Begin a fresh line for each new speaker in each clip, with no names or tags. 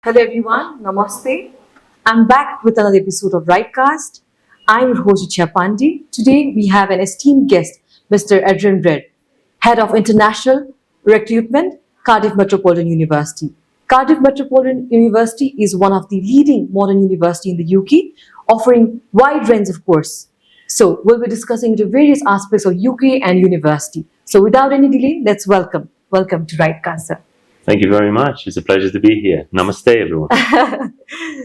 Hello everyone, Namaste. I'm back with another episode of RightCast. I'm your host Richa Pandey. Today we have an esteemed guest, Mr. Adrian Baird, Head of International Recruitment, Cardiff Metropolitan University. Cardiff Metropolitan University is one of the leading modern universities in the UK, offering wide range of courses. So we'll be discussing the various aspects of UK and university. So without any delay, let's welcome to RightCast, sir.
Thank you very much. It's a pleasure to be here. Namaste, everyone.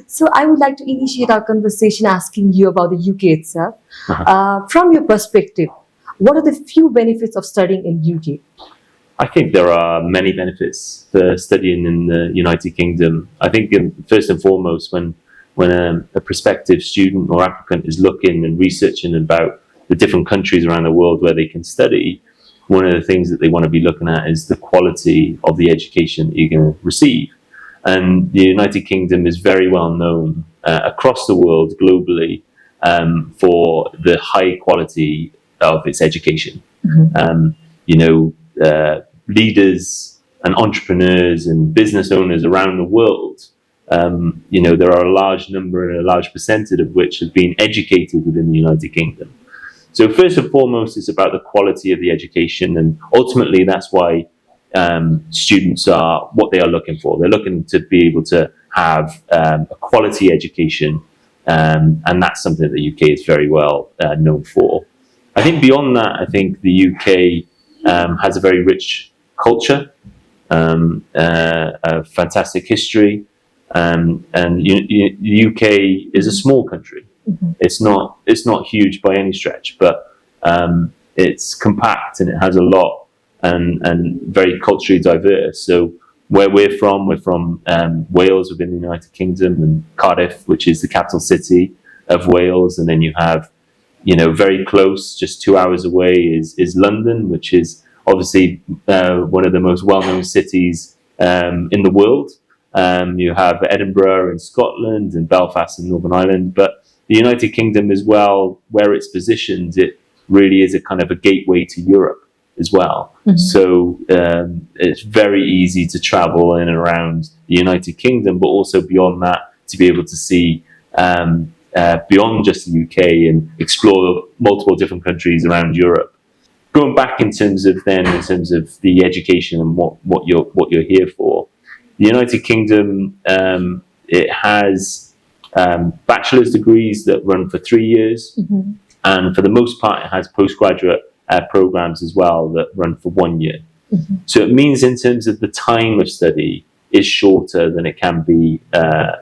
So I would like to initiate our conversation asking you about the UK itself. From your perspective, what are the few benefits of studying in UK?
I think there are many benefits for studying in the United Kingdom. I think first and foremost, when a prospective student or applicant is looking and researching about the different countries around the world where they can study, one of the things that they want to be looking at is the quality of the education that you're going to receive. And the United Kingdom is very well known across the world globally for the high quality of its education. Leaders and entrepreneurs and business owners around the world, there are a large number and a large percentage of which have been educated within the United Kingdom. So first and foremost, it's about the quality of the education, and ultimately that's why students are what they are looking for. They're looking to be able to have a quality education, and that's something that the UK is very well known for. I think beyond that, I think the UK has a very rich culture, a fantastic history, and the UK is a small country. Mm-hmm. It's not huge by any stretch, but it's compact and it has a lot and very culturally diverse. So where we're from Wales within the United Kingdom, and Cardiff, which is the capital city of Wales, and then you have, very close, just 2 hours away is London, which is obviously one of the most well-known cities in the world. You have Edinburgh in Scotland and Belfast in Northern Ireland, but the United Kingdom as well, where it's positioned, it really is a kind of a gateway to Europe as well. Mm-hmm. So it's very easy to travel in and around the United Kingdom, but also beyond that, to be able to see beyond just the UK and explore multiple different countries around Europe. Going back in terms of the education and what you're here for, the United Kingdom, it has bachelor's degrees that run for 3 years, mm-hmm. and for the most part it has postgraduate programs as well that run for 1 year. Mm-hmm. So it means in terms of the time of study is shorter than it can be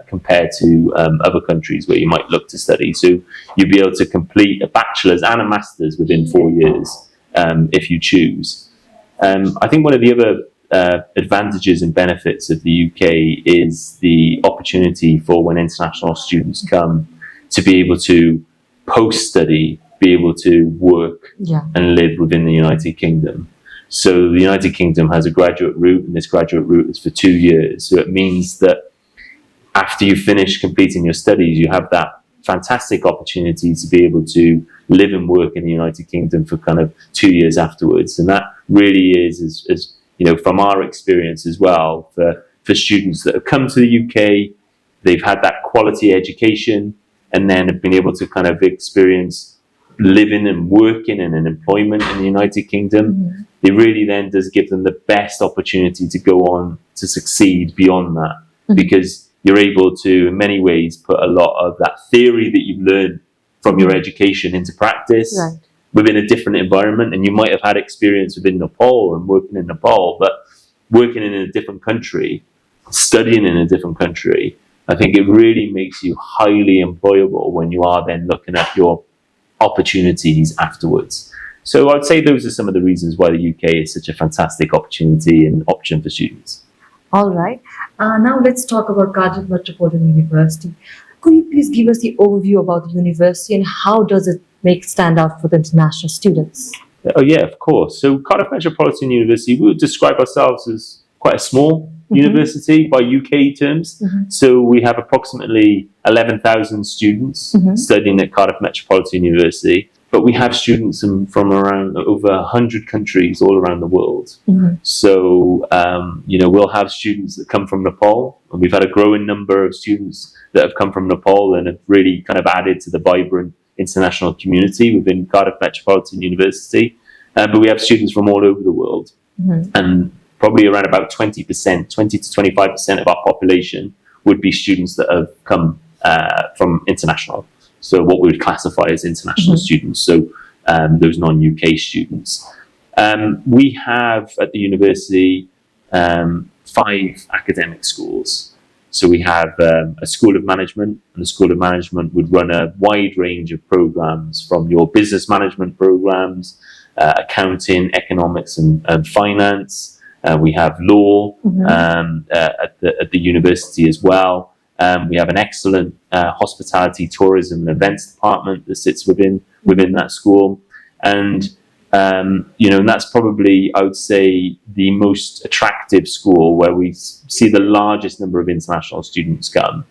compared to other countries where you might look to study. So you'll be able to complete a bachelor's and a master's within 4 years if you choose. I think one of the other advantages and benefits of the UK is the opportunity for when international students come to be able to post-study, be able to work and live within the United Kingdom. So the United Kingdom has a graduate route, and this graduate route is for 2 years. So it means that after you finish completing your studies, you have that fantastic opportunity to be able to live and work in the United Kingdom for kind of 2 years afterwards. And that really is from our experience as well, for students that have come to the UK, they've had that quality education and then have been able to kind of experience living and working and an employment in the United Kingdom. Mm-hmm. It really then does give them the best opportunity to go on to succeed beyond that, mm-hmm. because you're able to, in many ways, put a lot of that theory that you've learned from your education into practice. Right. Within a different environment, and you might have had experience within Nepal and working in Nepal, but working in a different country, studying in a different country, I think it really makes you highly employable when you are then looking at your opportunities afterwards. So I'd say those are some of the reasons why the UK is such a fantastic opportunity and option for students.
All right. Now let's talk about Cardiff Metropolitan University. Could you please give us the overview about the university and how does it stand out for the international students?
Oh yeah, of course. So Cardiff Metropolitan University, we would describe ourselves as quite a small mm-hmm. university by UK terms. Mm-hmm. So we have approximately 11,000 students mm-hmm. studying at Cardiff Metropolitan University. but we have students from around over 100 countries all around the world. So, we'll have students that come from Nepal, and we've had a growing number of students that have come from Nepal and have really kind of added to the vibrant international community within Cardiff Metropolitan University. But we have students from all over the world, and probably around about 20% to 25% of our population would be students that have come from international. So what we would classify as international students, so those non-UK students. We have at the university 5 academic schools. So we have a School of Management, and the School of Management would run a wide range of programs, from your business management programs, accounting, economics and finance. We have law at the university as well. We have an excellent hospitality, tourism and events department that sits within that school. And and that's probably, I would say, the most attractive school where we see the largest number of international students come,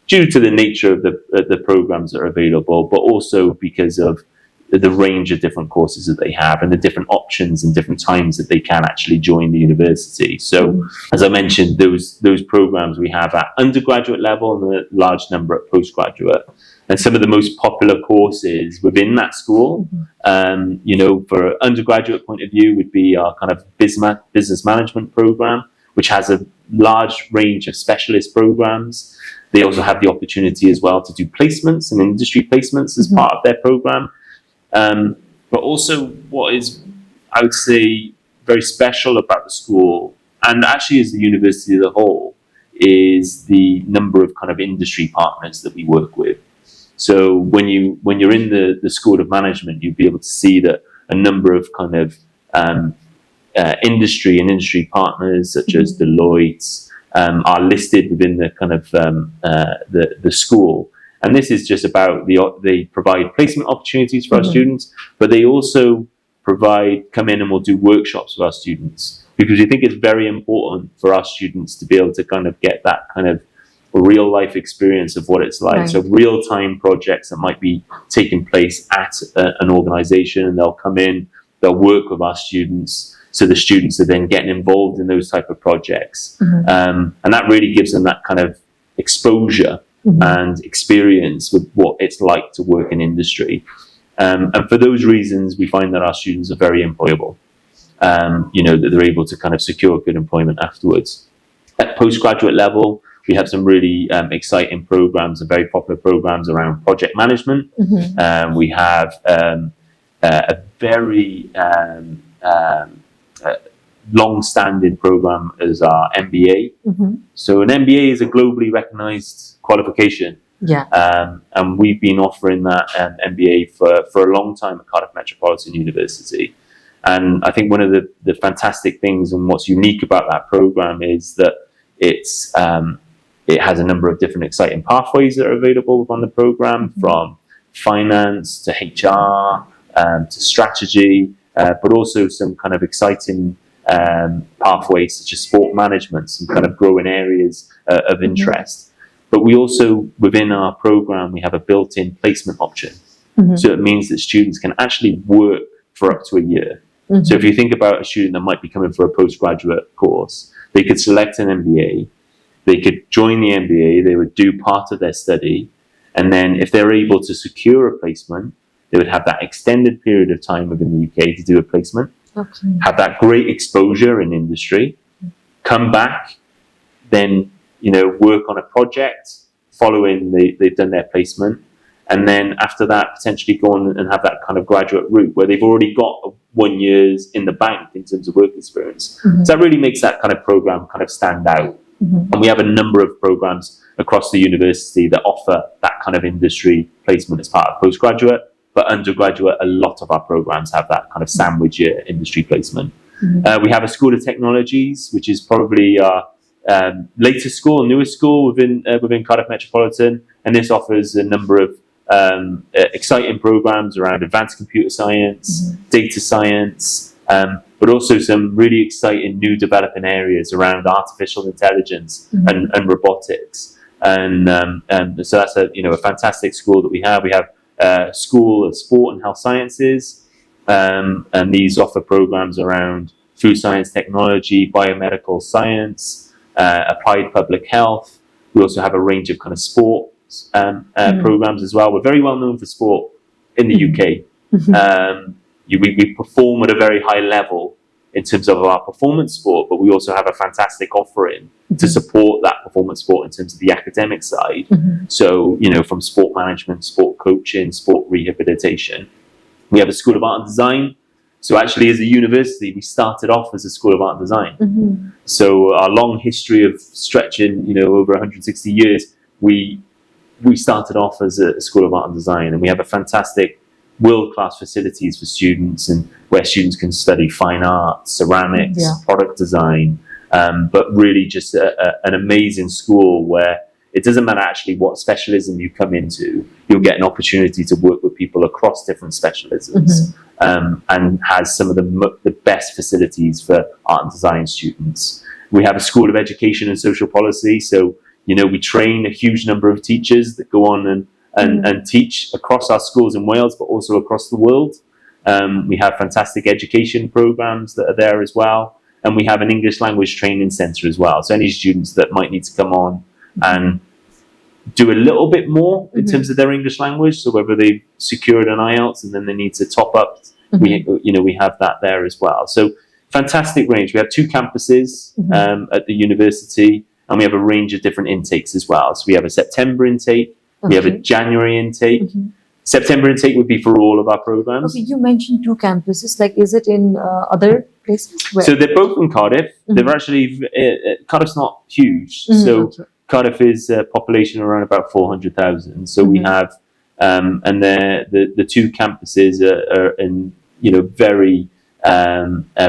due to the nature of the programs that are available, but also because of the range of different courses that they have and the different options and different times that they can actually join the university. So, as I mentioned, those programs we have at undergraduate level and a large number at postgraduate. And some of the most popular courses within that school, for an undergraduate point of view, would be our kind of business management program, which has a large range of specialist programs. They also have the opportunity as well to do placements and industry placements as part of their program. But also what is, I would say, very special about the school, and actually as the university as a whole, is the number of kind of industry partners that we work with. So when you're in the School of Management, you'll be able to see that a number of kind of industry partners such as Deloitte are listed within the kind of the school. And this is just about they provide placement opportunities for our students, but they also come in and will do workshops with our students, because we think it's very important for our students to be able to kind of get that kind of real life experience of what it's like. Right. So real time projects that might be taking place at an organization, and they'll come in, they'll work with our students. So the students are then getting involved in those type of projects. And that really gives them that kind of exposure and experience with what it's like to work in industry. And for those reasons, we find that our students are very employable. That they're able to kind of secure good employment afterwards. At postgraduate level, we have some really exciting programs and very popular programs around project management. We have a very long-standing program as our MBA. So an MBA is a globally recognized qualification. And we've been offering that MBA for a long time at Cardiff Metropolitan University. And I think one of the fantastic things and what's unique about that program is that it has a number of different exciting pathways that are available on the program, from finance to HR to strategy, but also some kind of exciting pathways such as sport management, some kind of growing areas of interest. But we also, within our program, we have a built-in placement option. So it means that students can actually work for up to a year. So if you think about a student that might be coming for a postgraduate course, they could select an MBA, they could join the MBA, they would do part of their study, and then if they're able to secure a placement, they would have that extended period of time within the UK to do a placement, have that great exposure in industry, come back, then work on a project following they've done their placement, and then after that potentially go on and have that kind of graduate route where they've already got 1 year in the bank in terms of work experience. So that really makes that kind of program kind of stand out. And we have a number of programs across the university that offer that kind of industry placement as part of postgraduate, but undergraduate, a lot of our programs have that kind of sandwich year industry placement. We have a School of Technologies, which is probably our latest school, newest school within Cardiff Metropolitan, and this offers a number of exciting programs around advanced computer science, data science, but also some really exciting new developing areas around artificial intelligence and robotics. And so that's a fantastic school that we have. We have School of Sport and Health Sciences, and these offer programs around food science, technology, biomedical science, applied public health. We also have a range of kind of sports programs as well. We're very well known for sport in the UK. We perform at a very high level in terms of our performance sport, but we also have a fantastic offering to support that performance sport in terms of the academic side. So, from sport management, sport coaching, sport rehabilitation. We have a School of Art and Design. So actually, as a university, we started off as a School of Art and Design. So our long history of stretching, over 160 years, we started off as a School of Art and Design, and we have a fantastic world-class facilities for students, and where students can study fine arts, ceramics, product design, but really just an amazing school where it doesn't matter actually what specialism you come into, you'll get an opportunity to work with people across different specialisms, and has some of the best facilities for art and design students. We have a School of Education and Social Policy, so we train a huge number of teachers that go on and teach across our schools in Wales, but also across the world. We have fantastic education programs that are there as well. And we have an English language training centre as well. So any students that might need to come on and do a little bit more in terms of their English language, so whether they've secured an IELTS and then they need to top up, we have that there as well. So fantastic range. We have 2 campuses at the university, and we have a range of different intakes as well. So we have a September intake, we have a January intake. September intake would be for all of our programs.
Okay, you mentioned 2 campuses. Like, is it in other places? Where?
So they're both in Cardiff. They're actually Cardiff's not huge, so Cardiff is a population around about 400,000. So we have, and the 2 campuses are in very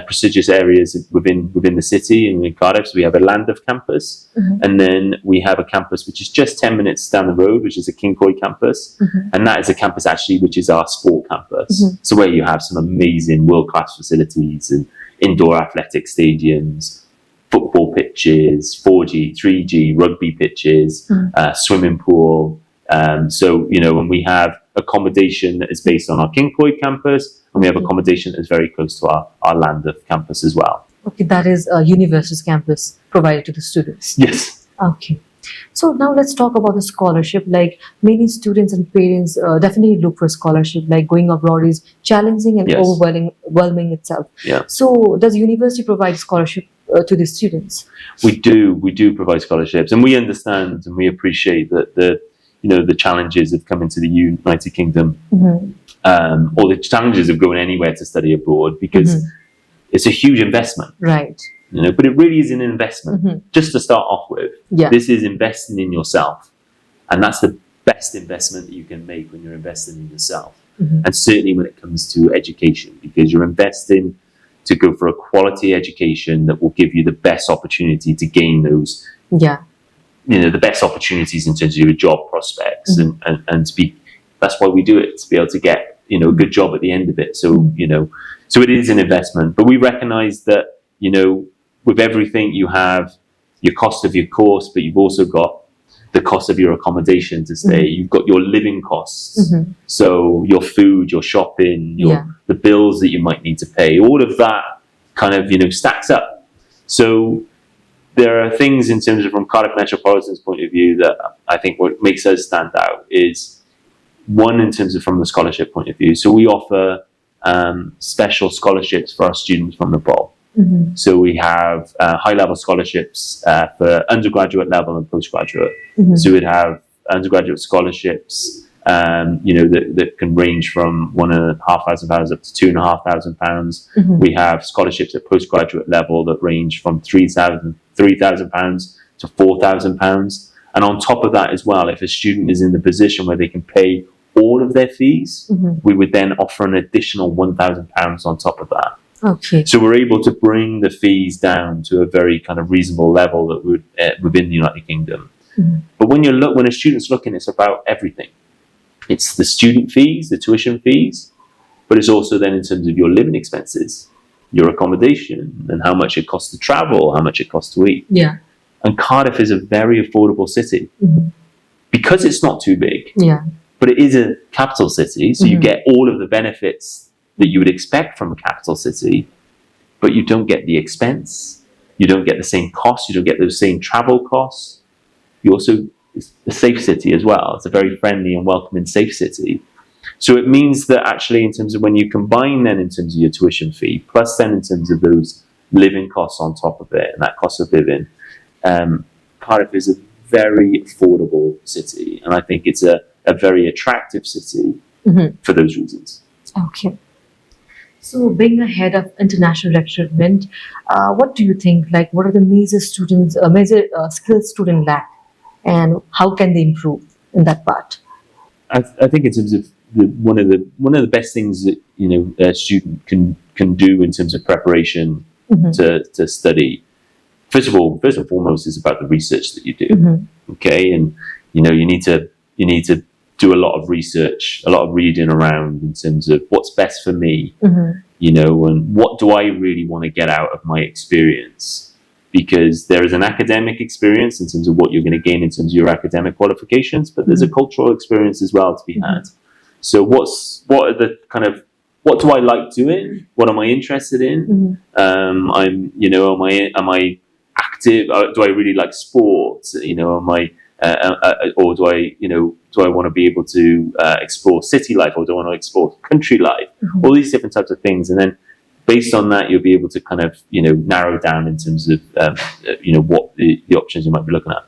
prestigious areas within the city and in Cardiff. So we have a Llandaff campus, and then we have a campus which is just 10 minutes down the road, which is a Kincoy campus, and that is a campus actually which is our sport campus. So where you have some amazing world-class facilities and indoor athletic stadiums, football pitches, 4G, 3G, rugby pitches, swimming pool. And we have accommodation that is based on our Kincoy campus, and we have accommodation that is very close to our Llandaff campus as well.
Okay, that is a university's campus provided to the students.
Yes.
Okay. So now let's talk about the scholarship. Like, many students and parents definitely look for scholarship. Like, going abroad is challenging and overwhelming itself.
Yeah.
So does university provide scholarship to the students?
We do provide scholarships, and we understand and we appreciate that the challenges of coming to the United Kingdom, or the challenges of going anywhere to study abroad, because it's a huge investment.
Right.
But it really is an investment. Just to start off with, this is investing in yourself, and that's the best investment that you can make when you're investing in yourself. And certainly when it comes to education, because you're investing to go for a quality education that will give you the best opportunity to gain those, the best opportunities in terms of your job prospects, and to be. That's why we do it, to be able to get a good job at the end of it. So so it is an investment, but we recognise that with everything you have your cost of your course, but you've also got the cost of your accommodation to stay. You've got your living costs, so your food, your shopping, the bills that you might need to pay. All of that kind of stacks up. So there are things in terms of from Cardiff Metropolitan's point of view that I think what makes us stand out is one in terms of from the scholarship point of view. So we offer special scholarships for our students from Nepal. So we have high-level scholarships for undergraduate level and postgraduate. So we'd have undergraduate scholarships, that can range from £1,500 up to £2,500. We have scholarships at postgraduate level that range from £3,000 to £4,000. And on top of that as well, if a student is in the position where they can pay all of their fees, we would then offer an additional £1,000 on top of that.
Okay.
So we're able to bring the fees down to a very kind of reasonable level that would within the United Kingdom. But when a student's looking, it's about everything. It's the student fees, the tuition fees, but it's also then in terms of your living expenses, your accommodation, and how much it costs to travel, how much it costs to eat.
Yeah.
And Cardiff is a very affordable city because it's not too big.
Yeah.
but it is a capital city, so you get all of the benefits that you would expect from a capital city, but you don't get the expense, you don't get the same costs, you don't get those same travel costs. You also, it's a safe city as well. It's a very friendly and welcoming, safe city. So it means that actually, in terms of when you combine then in terms of your tuition fee, plus then in terms of those living costs on top of it, and that cost of living, Cardiff is a very affordable city, and I think it's a very attractive city for those reasons.
Okay. So, being a head of international recruitment, what do you think? Like, what are the major skills students lack, and how can they improve in that part?
I think in terms of one of the best things that a student can do in terms of preparation to study. First and foremost, is about the research that you do. Okay, and you need to do a lot of research, a lot of reading around in terms of what's best for me, and what do I really want to get out of my experience. Because there is an academic experience in terms of what you're going to gain in terms of your academic qualifications, but there's a cultural experience as well to be had. So what do I like doing? What am I interested in? Am I active? Do I really like sports? Am I or do I want to be able to explore city life, or do I want to explore country life? All these different types of things, and then based on that, you'll be able to kind of narrow down in terms of what the options you might be looking at.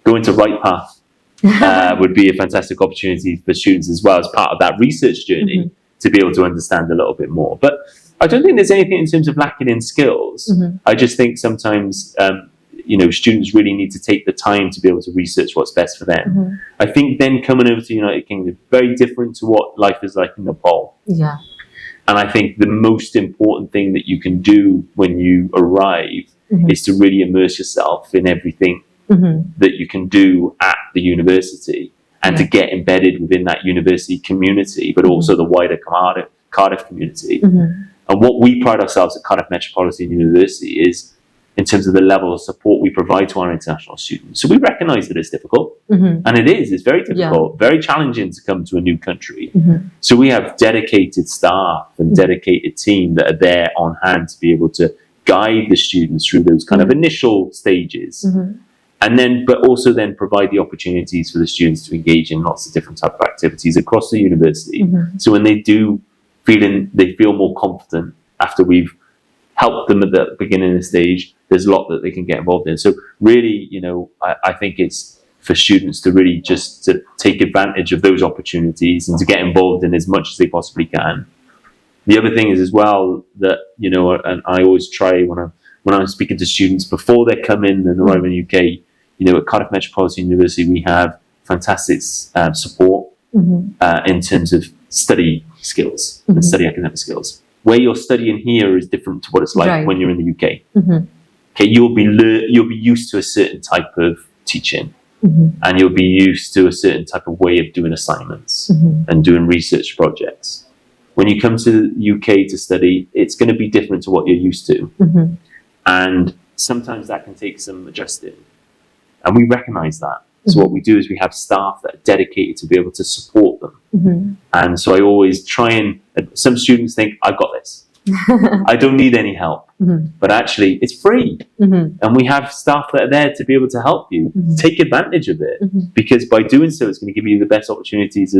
Going to RightPath would be a fantastic opportunity for students as well, as part of that research journey, to be able to understand a little bit more. But I don't think there's anything in terms of lacking in skills. I just think sometimes students really need to take the time to be able to research what's best for them. I think then coming over to the United Kingdom is very different to what life is like in Nepal.
Yeah.
And I think the most important thing that you can do when you arrive is to really immerse yourself in everything that you can do at the university, and to get embedded within that university community, but also the wider Cardiff community. And what we pride ourselves at Cardiff Metropolitan University is in terms of the level of support we provide to our international students. So we recognise that it's difficult, and it's very difficult, very challenging to come to a new country. So we have dedicated staff and dedicated team that are there on hand to be able to guide the students through those kind of initial stages. And then, but also then provide the opportunities for the students to engage in lots of different type of activities across the university. So when they do they feel more confident after we've helped them at the beginning of the stage, there's a lot that they can get involved in. So really, I think it's for students to really just to take advantage of those opportunities and to get involved in as much as they possibly can. The other thing is as well that, and I always try when I'm speaking to students before they come in and arrive in the UK, at Cardiff Metropolitan University, we have fantastic support in terms of study skills and study academic skills. Where you're studying here is different to what it's like when you're in the UK. Okay, you'll be used to a certain type of teaching, and you'll be used to a certain type of way of doing assignments and doing research projects. When you come to the UK to study, it's going to be different to what you're used to, and sometimes that can take some adjusting, and we recognise that. So what we do is we have staff that are dedicated to be able to support them. And so I always try and some students think, I've got this. I don't need any help. But actually, it's free. And we have staff that are there to be able to help you. Take advantage of it. Because by doing so, it's going to give you the best opportunities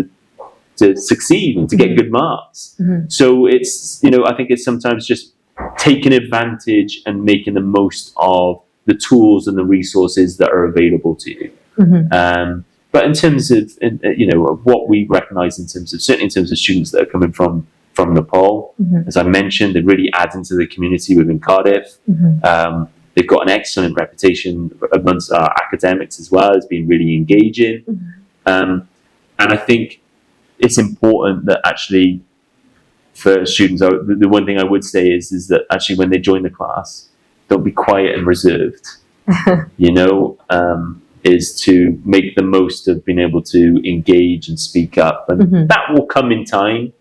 to succeed and to get good marks. So it's, I think it's sometimes just taking advantage and making the most of the tools and the resources that are available to you. But in terms of what we recognise certainly in terms of students that are coming from Nepal, as I mentioned, they're really adding to the community within Cardiff. They've got an excellent reputation amongst our academics as well as being really engaging. And I think it's important that actually for students, the one thing I would say is that actually when they join the class, don't be quiet and reserved. Is to make the most of being able to engage and speak up, and that will come in time.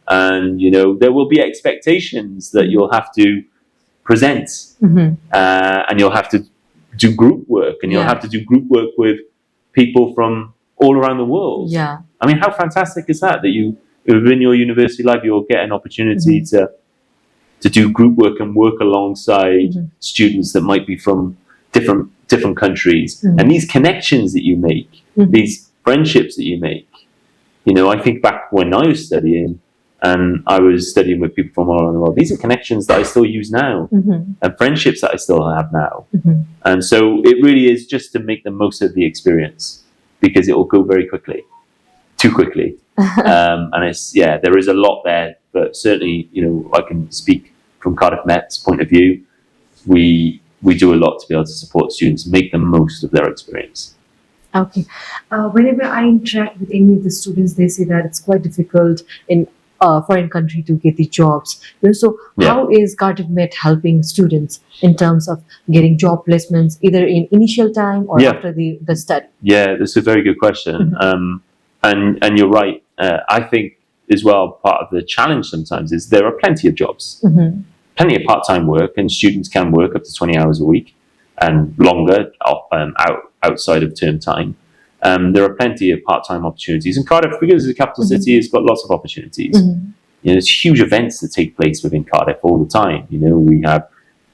And there will be expectations that you'll have to present, and you'll have to do group work, and you'll have to do group work with people from all around the world. I mean, how fantastic is that you within your university life you'll get an opportunity to do group work and work alongside students that might be from different countries, and these connections that you make, these friendships that you make. I think back when I was studying, and I was studying with people from all around the world. These are connections that I still use now, and friendships that I still have now. And so it really is just to make the most of the experience, because it will go very quickly, too quickly. And there is a lot there, but certainly, I can speak from Cardiff Met's point of view. We do a lot to be able to support students, make the most of their experience.
Okay. Whenever I interact with any of the students, they say that it's quite difficult in a foreign country to get the jobs. So how is Cardiff Met helping students in terms of getting job placements, either in initial time or after the study? Yeah,
that's a very good question. And you're right. I think as well, part of the challenge sometimes is there are plenty of jobs, plenty of part-time work, and students can work up to 20 hours a week and longer outside of term time. There are plenty of part-time opportunities. And Cardiff, because it's a capital city, has got lots of opportunities. There's huge events that take place within Cardiff all the time. We have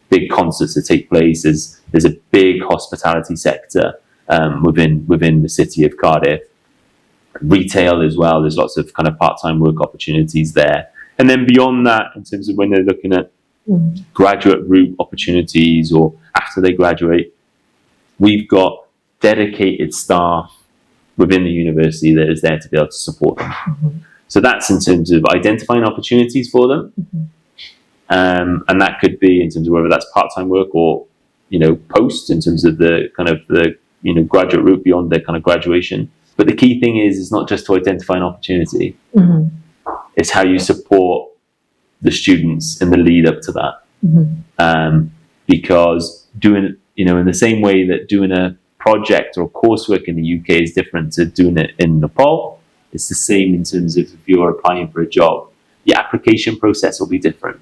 big concerts that take place. There's a big hospitality sector within the city of Cardiff. Retail as well. There's lots of kind of part-time work opportunities there. And then beyond that, in terms of when they're looking at graduate route opportunities or after they graduate, we've got dedicated staff within the university that is there to be able to support them. So that's in terms of identifying opportunities for them. And that could be in terms of whether that's part-time work or, post in terms of the kind of the, graduate route beyond their kind of graduation. But the key thing is, it's not just to identify an opportunity. It's how you support the students in the lead up to that. Because doing, in the same way that doing a project or coursework in the UK is different to doing it in Nepal, it's the same in terms of if you're applying for a job. The application process will be different.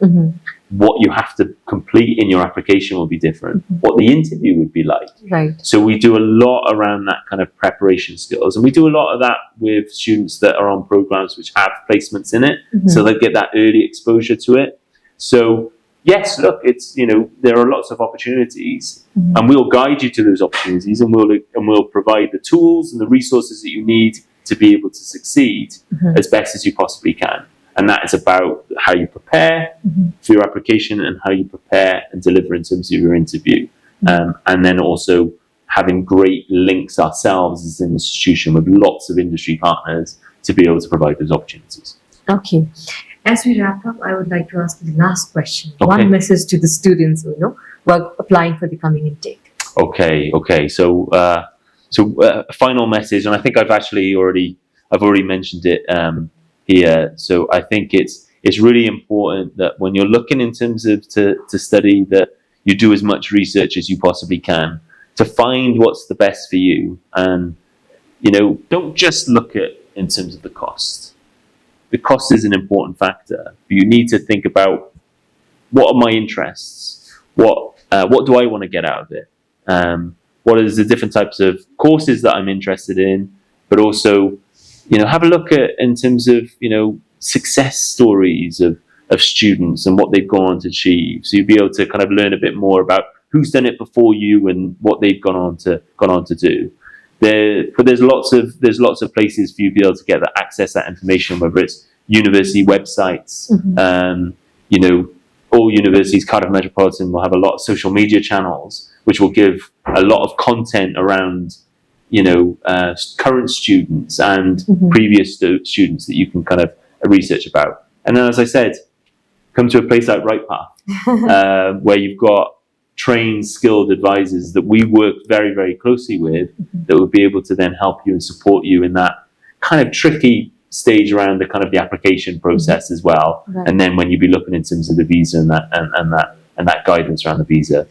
What you have to complete in your application will be different. What the interview would be like.
Right.
So we do a lot around that kind of preparation skills, and we do a lot of that with students that are on programs which have placements in it, so they get that early exposure to it. So yes, look, it's there are lots of opportunities, and we'll guide you to those opportunities, and we'll provide the tools and the resources that you need to be able to succeed as best as you possibly can. And that is about how you prepare for your application and how you prepare and deliver in terms of your interview. And then also having great links ourselves as an institution with lots of industry partners to be able to provide those opportunities.
Okay. As we wrap up, I would like to ask the last question. Okay. One message to the students who are applying for the coming intake.
Okay. So a final message, and I think I've already mentioned it here. So I think it's really important that when you're looking in terms of to study, that you do as much research as you possibly can to find what's the best for you. And don't just look at in terms of the cost. The cost is an important factor, but you need to think about what are my interests, what do I want to get out of it, what is the different types of courses that I'm interested in, but also have a look at in terms of success stories of students and what they've gone on to achieve. So you'll be able to kind of learn a bit more about who's done it before you and what they've gone on to do. But there's lots of places for you to be able to get access that information, whether it's university websites. All universities, Cardiff Metropolitan, will have a lot of social media channels which will give a lot of content around current students and previous students that you can kind of research about. And then, as I said, come to a place like RightPath, where you've got trained, skilled advisors that we work very, very closely with, that will be able to then help you and support you in that kind of tricky stage around the kind of the application process as well. Right. And then when you be looking in terms of the visa and that guidance around the visa.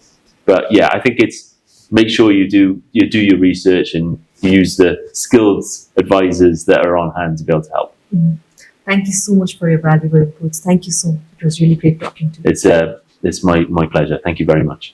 But yeah, I think it's make sure you do your research and use the skilled advisors that are on hand to be able to help.
Thank you so much for your valuable inputs. Thank you so much. It was really great talking to you.
It's my pleasure. Thank you very much.